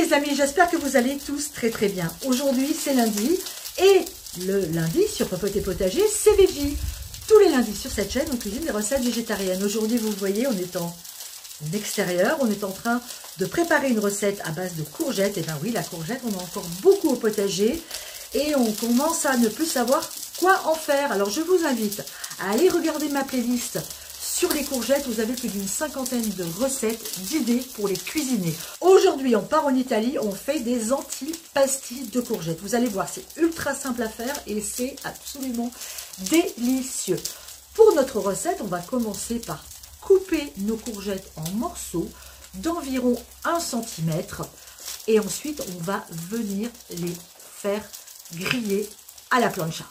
les amis, j'espère que vous allez tous très très bien. Aujourd'hui c'est lundi et le lundi sur Popote et Potager c'est Veggie. Tous les lundis sur cette chaîne on cuisine des recettes végétariennes. Aujourd'hui vous voyez on est en extérieur, on est en train de préparer une recette à base de courgettes. Et ben oui, la courgette on a encore beaucoup au potager et on commence à ne plus savoir quoi en faire. Alors je vous invite à aller regarder ma playlist sur les courgettes. Vous avez plus d'une cinquantaine de recettes, d'idées pour les cuisiner. Aujourd'hui, on part en Italie, on fait des antipastilles de courgettes. Vous allez voir, c'est ultra simple à faire et c'est absolument délicieux. Pour notre recette, on va commencer par couper nos courgettes en morceaux d'environ 1 cm et ensuite, on va venir les faire griller à la plancha.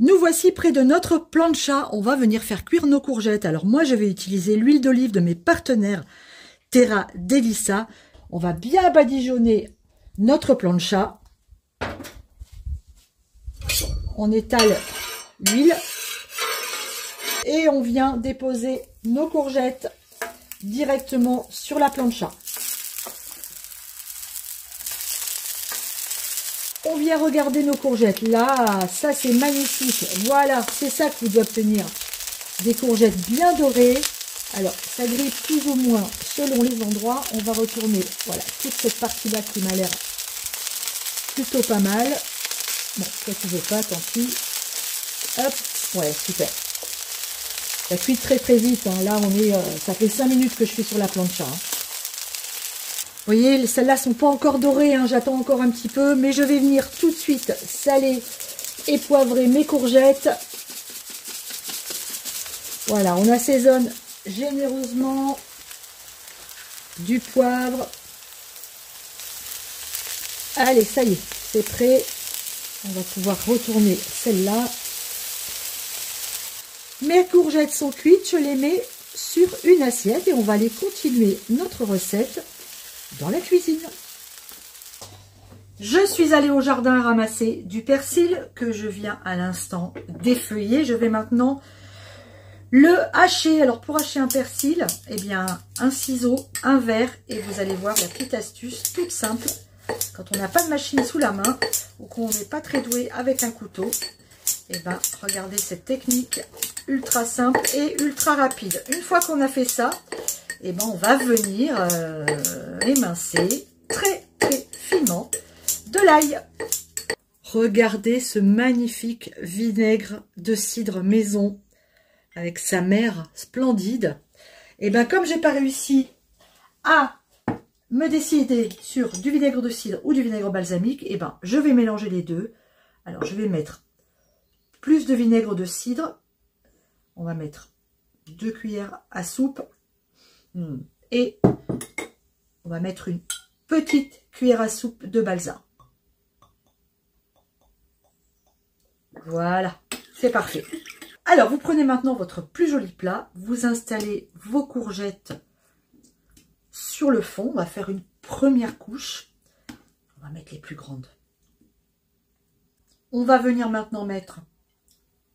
Nous voici près de notre plancha, on va venir faire cuire nos courgettes. Alors moi je vais utiliser l'huile d'olive de mes partenaires Terra Delissa. On va bien badigeonner notre plancha. On étale l'huile et on vient déposer nos courgettes directement sur la plancha. On vient regarder nos courgettes. Là, ça c'est magnifique. Voilà, c'est ça que vous devez obtenir. Des courgettes bien dorées. Alors, ça grille plus ou moins selon les endroits. On va retourner, voilà, toute cette partie-là qui m'a l'air plutôt pas mal. Bon, toi tu veux pas, tant pis. Hop, ouais, super. Ça cuit très très vite. Hein. Là, on est, ça fait 5 minutes que je suis sur la plancha. Hein. Vous voyez, celles-là sont pas encore dorées, hein, j'attends encore un petit peu, mais je vais venir tout de suite saler et poivrer mes courgettes. Voilà, on assaisonne généreusement du poivre. Allez, ça y est, c'est prêt. On va pouvoir retourner celle-là. Mes courgettes sont cuites, je les mets sur une assiette et on va aller continuer notre recette dans la cuisine. Je suis allée au jardin ramasser du persil que je viens à l'instant d'effeuiller. Je vais maintenant le hacher. Alors pour hacher un persil, eh bien un ciseau, un verre et vous allez voir la petite astuce toute simple. Quand on n'a pas de machine sous la main ou qu'on n'est pas très doué avec un couteau, eh bien regardez cette technique ultra simple et ultra rapide. Une fois qu'on a fait ça, et ben on va venir émincer très très finement de l'ail. Regardez ce magnifique vinaigre de cidre maison avec sa mère splendide. Et ben comme j'ai pas réussi à me décider sur du vinaigre de cidre ou du vinaigre balsamique, et ben je vais mélanger les deux. Alors je vais mettre plus de vinaigre de cidre. On va mettre 2 cuillères à soupe. Et on va mettre une petite cuillère à soupe de balsam. Voilà, c'est parfait. Alors, vous prenez maintenant votre plus joli plat, vous installez vos courgettes sur le fond. On va faire une première couche. On va mettre les plus grandes. On va venir maintenant mettre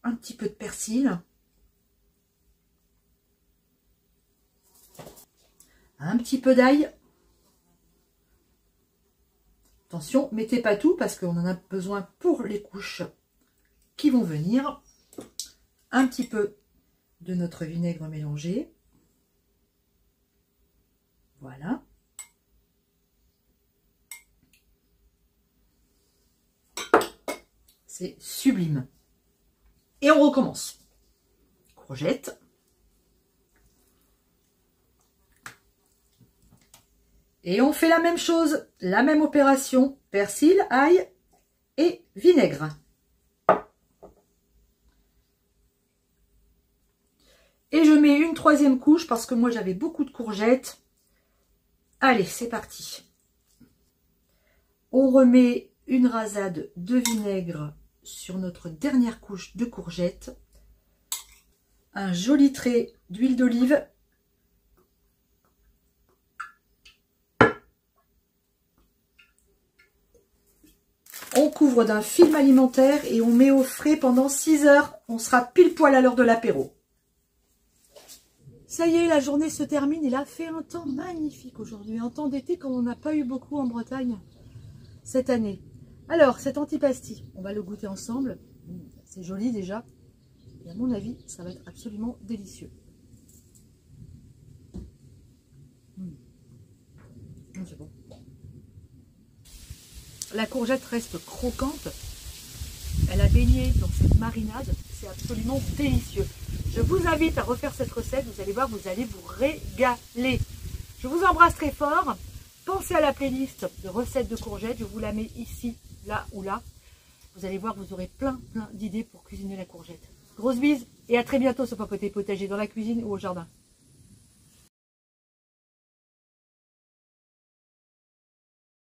un petit peu de persil. Un petit peu d'ail. Attention, mettez pas tout parce qu'on en a besoin pour les couches qui vont venir. Un petit peu de notre vinaigre mélangé. Voilà. C'est sublime. Et on recommence. Courgettes. Et on fait la même chose, la même opération, persil, ail et vinaigre. Et je mets une 3e couche parce que moi j'avais beaucoup de courgettes. Allez, c'est parti. On remet une rasade de vinaigre sur notre dernière couche de courgettes. Un joli trait d'huile d'olive. On couvre d'un film alimentaire et on met au frais pendant 6 heures. On sera pile poil à l'heure de l'apéro. Ça y est, la journée se termine. Il a fait un temps magnifique aujourd'hui. Un temps d'été comme on n'a pas eu beaucoup en Bretagne cette année. Alors, cet antipasti, on va le goûter ensemble. C'est joli déjà. Et à mon avis, ça va être absolument délicieux. C'est bon. La courgette reste croquante. Elle a baigné dans cette marinade. C'est absolument délicieux. Je vous invite à refaire cette recette. Vous allez voir, vous allez vous régaler. Je vous embrasse très fort. Pensez à la playlist de recettes de courgettes. Je vous la mets ici, là ou là. Vous allez voir, vous aurez plein d'idées pour cuisiner la courgette. Grosse bise et à très bientôt sur Papoter Potager dans la cuisine ou au jardin.